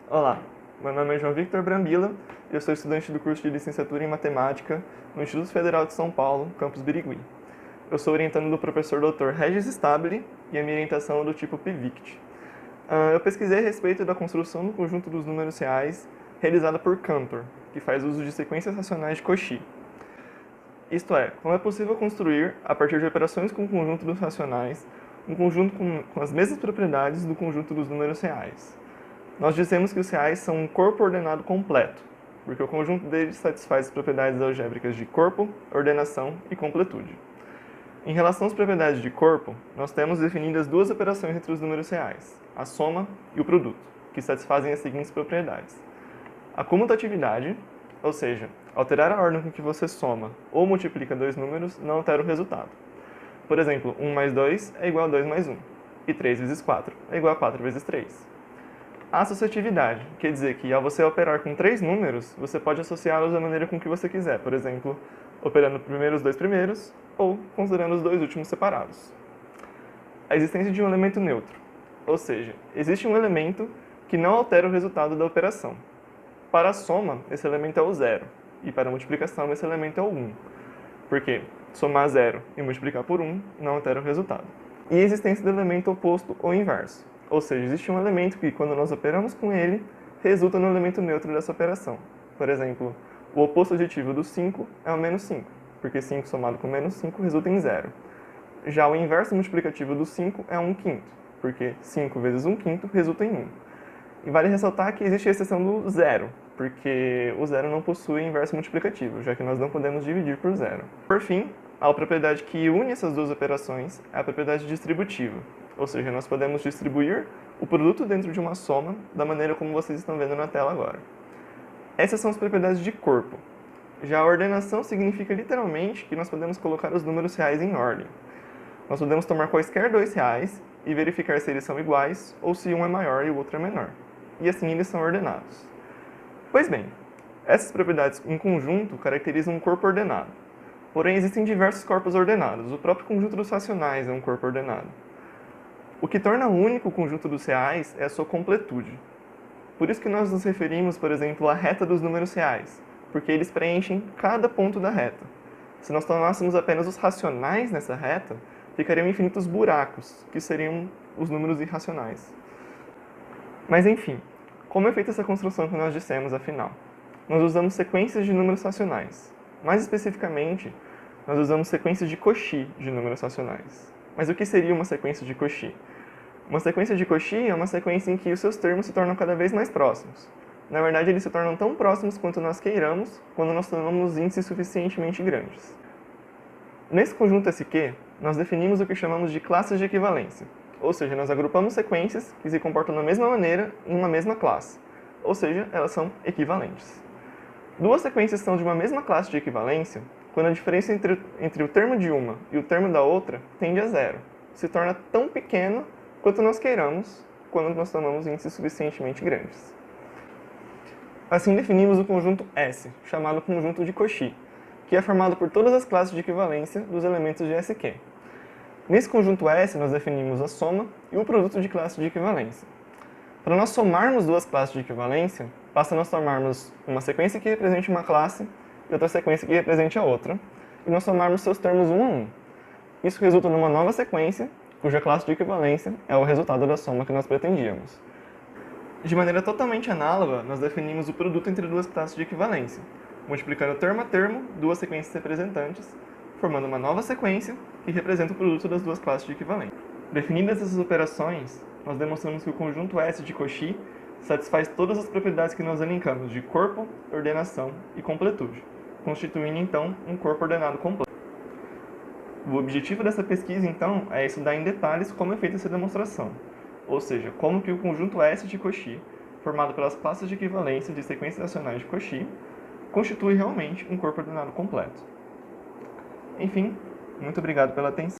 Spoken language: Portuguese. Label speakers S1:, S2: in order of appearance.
S1: Olá, meu nome é João Victor Brambila e eu sou estudante do curso de Licenciatura em Matemática no Instituto Federal de São Paulo, campus Birigui. Eu sou orientando do professor Dr. Regis Stabile e a minha orientação é do tipo PIVICT. Eu pesquisei a respeito da construção do conjunto dos números reais realizada por Cantor, que faz uso de sequências racionais de Cauchy. Isto é, como é possível construir, a partir de operações com o conjunto dos racionais, um conjunto com as mesmas propriedades do conjunto dos números reais. Nós dissemos que os reais são um corpo ordenado completo, porque o conjunto deles satisfaz as propriedades algébricas de corpo, ordenação e completude. Em relação às propriedades de corpo, nós temos definidas duas operações entre os números reais, a soma e o produto, que satisfazem as seguintes propriedades. A comutatividade, ou seja, alterar a ordem com que você soma ou multiplica dois números não altera o resultado. Por exemplo, 1 mais 2 é igual a 2 mais 1, e 3 vezes 4 é igual a 4 vezes 3. A associatividade quer dizer que, ao você operar com três números, você pode associá-los da maneira com que você quiser, por exemplo, operando primeiro os dois primeiros ou considerando os dois últimos separados. A existência de um elemento neutro, ou seja, existe um elemento que não altera o resultado da operação. Para a soma, esse elemento é o zero, e para a multiplicação, esse elemento é o 1, porque somar zero e multiplicar por 1 não altera o resultado. E a existência do elemento oposto ou inverso. Ou seja, existe um elemento que, quando nós operamos com ele, resulta no elemento neutro dessa operação. Por exemplo, o oposto aditivo do 5 é o menos 5, porque 5 somado com menos 5 resulta em 0. Já o inverso multiplicativo do 5 é 1/5, porque 5 vezes 1/5 resulta em 1. E vale ressaltar que existe a exceção do zero, porque o zero não possui inverso multiplicativo, já que nós não podemos dividir por zero. Por fim, a propriedade que une essas duas operações é a propriedade distributiva, ou seja, nós podemos distribuir o produto dentro de uma soma da maneira como vocês estão vendo na tela agora. Essas são as propriedades de corpo. Já a ordenação significa literalmente que nós podemos colocar os números reais em ordem. Nós podemos tomar quaisquer dois reais e verificar se eles são iguais ou se um é maior e o outro é menor. E assim eles são ordenados. Pois bem, essas propriedades em conjunto caracterizam um corpo ordenado. Porém, existem diversos corpos ordenados. O próprio conjunto dos racionais é um corpo ordenado. O que torna único o conjunto dos reais é a sua completude. Por isso que nós nos referimos, por exemplo, à reta dos números reais, porque eles preenchem cada ponto da reta. Se nós tomássemos apenas os racionais nessa reta, ficariam infinitos buracos, que seriam os números irracionais. Mas enfim, como é feita essa construção que nós dissemos, afinal? Nós usamos sequências de números racionais. Mais especificamente, nós usamos sequências de Cauchy de números racionais. Mas o que seria uma sequência de Cauchy? Uma sequência de Cauchy é uma sequência em que os seus termos se tornam cada vez mais próximos. Na verdade, eles se tornam tão próximos quanto nós queiramos quando nós tomamos índices suficientemente grandes. Nesse conjunto SQ, nós definimos o que chamamos de classes de equivalência, ou seja, nós agrupamos sequências que se comportam da mesma maneira em uma mesma classe, ou seja, elas são equivalentes. Duas sequências são de uma mesma classe de equivalência quando a diferença entre o termo de uma e o termo da outra tende a zero. Se torna tão pequeno quanto nós queiramos quando nós tomamos índices suficientemente grandes. Assim definimos o conjunto S, chamado conjunto de Cauchy, que é formado por todas as classes de equivalência dos elementos de SQ. Nesse conjunto S, nós definimos a soma e o produto de classe de equivalência. Para nós somarmos duas classes de equivalência, basta nós tomarmos uma sequência que represente uma classe e outra sequência que represente a outra, e nós somarmos seus termos um a um. Isso resulta numa nova sequência, cuja classe de equivalência é o resultado da soma que nós pretendíamos. De maneira totalmente análoga, nós definimos o produto entre duas classes de equivalência, multiplicando termo a termo duas sequências representantes, formando uma nova sequência que representa o produto das duas classes de equivalência. Definidas essas operações, nós demonstramos que o conjunto S de Cauchy satisfaz todas as propriedades que nós elencamos de corpo, ordenação e completude, constituindo então um corpo ordenado completo. O objetivo dessa pesquisa, então, é estudar em detalhes como é feita essa demonstração, ou seja, como que o conjunto S de Cauchy, formado pelas classes de equivalência de sequências racionais de Cauchy, constitui realmente um corpo ordenado completo. Enfim, muito obrigado pela atenção.